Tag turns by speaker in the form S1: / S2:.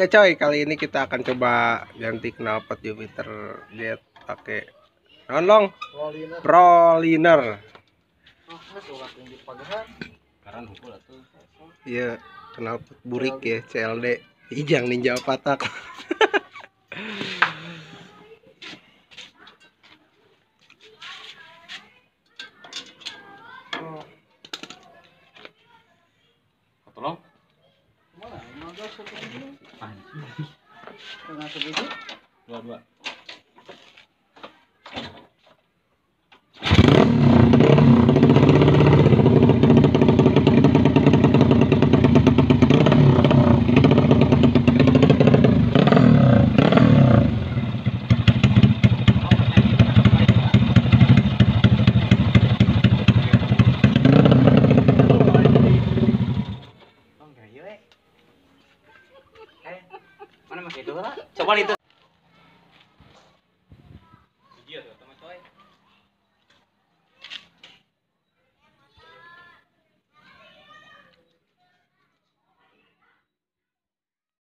S1: Oke coy, kali ini kita akan coba ganti knalpot Jupiter Jet pakai non Proliner. Iya, knalpot burik ya, CLD Ijang Ninja Patak.
S2: Tolong. Dua. Mana masih itu lah? Coba itu.